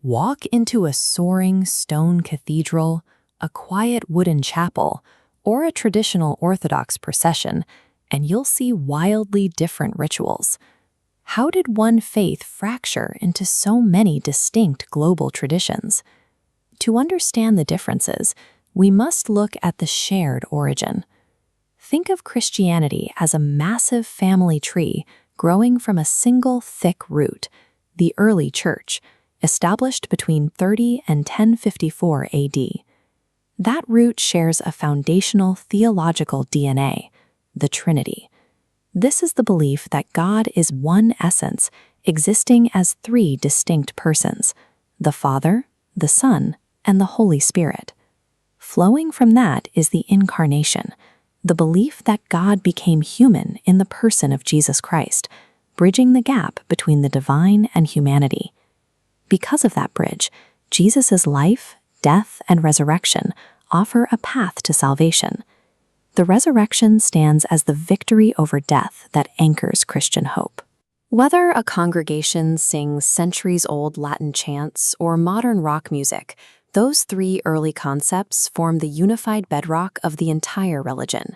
Walk into a soaring stone cathedral, a quiet wooden chapel, or a traditional Orthodox procession, and you'll see wildly different rituals. How did one faith fracture into so many distinct global traditions? To understand the differences, we must look at the shared origin. Think of Christianity as a massive family tree growing from a single thick root, the early church, established between 30 and 1054 AD. That root shares a foundational theological DNA, the Trinity. This is the belief that God is one essence, existing as three distinct persons, the Father, the Son, and the Holy Spirit. Flowing from that is the Incarnation, the belief that God became human in the person of Jesus Christ, bridging the gap between the divine and humanity. Because of that bridge, Jesus' life, death, and resurrection offer a path to salvation. The resurrection stands as the victory over death that anchors Christian hope. Whether a congregation sings centuries-old Latin chants or modern rock music, those three early concepts form the unified bedrock of the entire religion.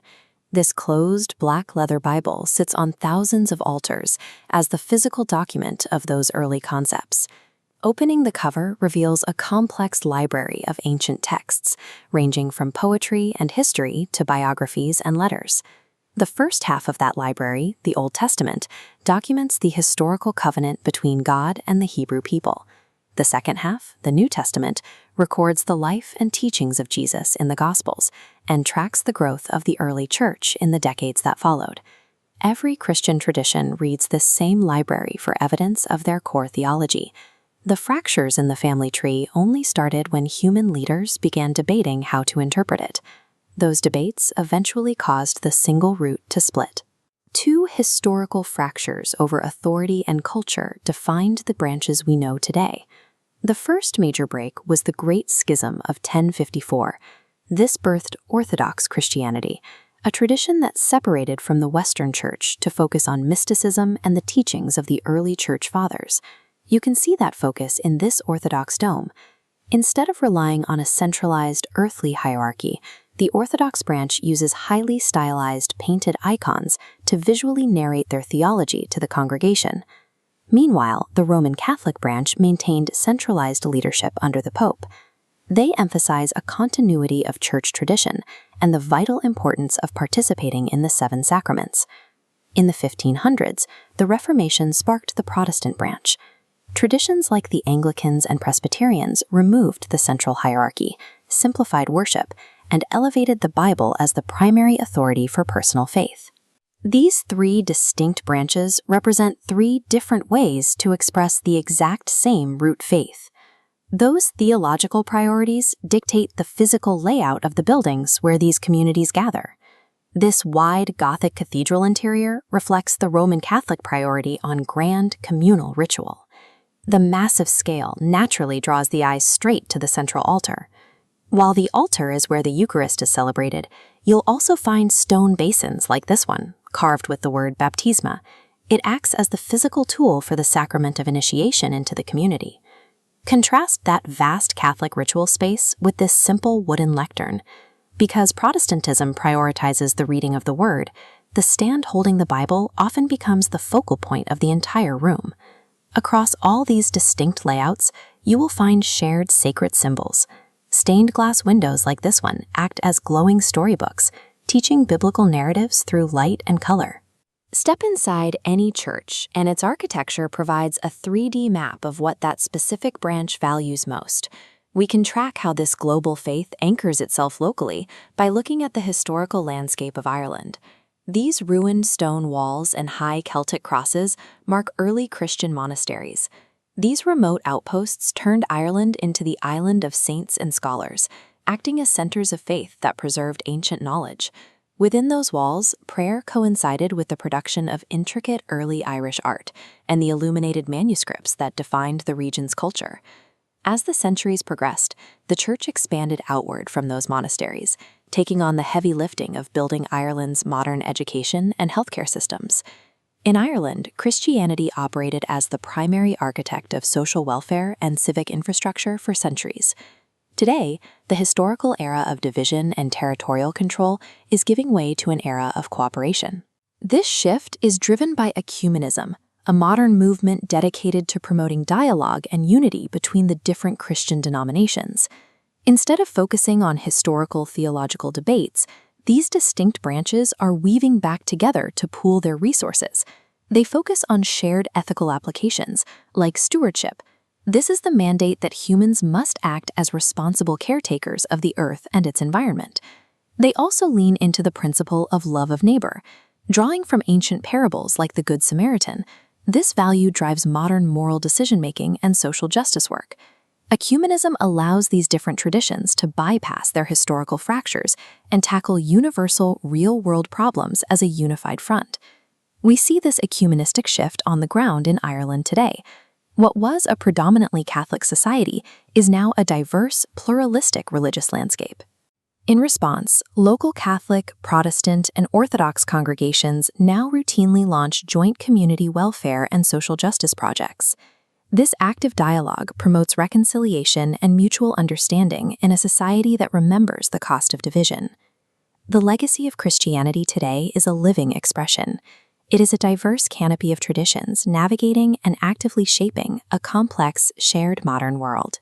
This closed, black leather Bible sits on thousands of altars as the physical document of those early concepts. Opening the cover reveals a complex library of ancient texts, ranging from poetry and history to biographies and letters. The first half of that library, the Old Testament, documents the historical covenant between God and the Hebrew people. The second half, the New Testament, records the life and teachings of Jesus in the Gospels and tracks the growth of the early church in the decades that followed. Every Christian tradition reads this same library for evidence of their core theology. The fractures in the family tree only started when human leaders began debating how to interpret it. Those debates eventually caused the single root to split. Two historical fractures over authority and culture defined the branches we know today. The first major break was the Great Schism of 1054. This birthed Orthodox Christianity, a tradition that separated from the Western Church to focus on mysticism and the teachings of the early Church Fathers. You can see that focus in this Orthodox dome. Instead of relying on a centralized earthly hierarchy, the Orthodox branch uses highly stylized painted icons to visually narrate their theology to the congregation. Meanwhile, the Roman Catholic branch maintained centralized leadership under the Pope. They emphasize a continuity of church tradition and the vital importance of participating in the 7 sacraments. In the 1500s, the Reformation sparked the Protestant branch. Traditions like the Anglicans and Presbyterians removed the central hierarchy, simplified worship, and elevated the Bible as the primary authority for personal faith. These three distinct branches represent three different ways to express the exact same root faith. Those theological priorities dictate the physical layout of the buildings where these communities gather. This wide Gothic cathedral interior reflects the Roman Catholic priority on grand communal ritual. The massive scale naturally draws the eyes straight to the central altar. While the altar is where the Eucharist is celebrated, you'll also find stone basins like this one, carved with the word baptisma. It acts as the physical tool for the sacrament of initiation into the community. Contrast that vast Catholic ritual space with this simple wooden lectern. Because Protestantism prioritizes the reading of the Word, the stand holding the Bible often becomes the focal point of the entire room. Across all these distinct layouts, you will find shared sacred symbols. Stained glass windows like this one act as glowing storybooks, teaching biblical narratives through light and color. Step inside any church, and its architecture provides a 3D map of what that specific branch values most. We can track how this global faith anchors itself locally by looking at the historical landscape of Ireland. These ruined stone walls and high Celtic crosses mark early Christian monasteries. These remote outposts turned Ireland into the island of saints and scholars, acting as centers of faith that preserved ancient knowledge. Within those walls, prayer coincided with the production of intricate early Irish art and the illuminated manuscripts that defined the region's culture. As the centuries progressed, the church expanded outward from those monasteries, taking on the heavy lifting of building Ireland's modern education and healthcare systems. In Ireland, Christianity operated as the primary architect of social welfare and civic infrastructure for centuries. Today, the historical era of division and territorial control is giving way to an era of cooperation. This shift is driven by ecumenism, a modern movement dedicated to promoting dialogue and unity between the different Christian denominations. Instead of focusing on historical theological debates, these distinct branches are weaving back together to pool their resources. They focus on shared ethical applications, like stewardship. This is the mandate that humans must act as responsible caretakers of the earth and its environment. They also lean into the principle of love of neighbor. Drawing from ancient parables like the Good Samaritan, this value drives modern moral decision-making and social justice work. Ecumenism allows these different traditions to bypass their historical fractures and tackle universal, real-world problems as a unified front. We see this ecumenistic shift on the ground in Ireland today. What was a predominantly Catholic society is now a diverse, pluralistic religious landscape. In response, local Catholic, Protestant, and Orthodox congregations now routinely launch joint community welfare and social justice projects. This active dialogue promotes reconciliation and mutual understanding in a society that remembers the cost of division. The legacy of Christianity today is a living expression. It is a diverse canopy of traditions navigating and actively shaping a complex, shared modern world.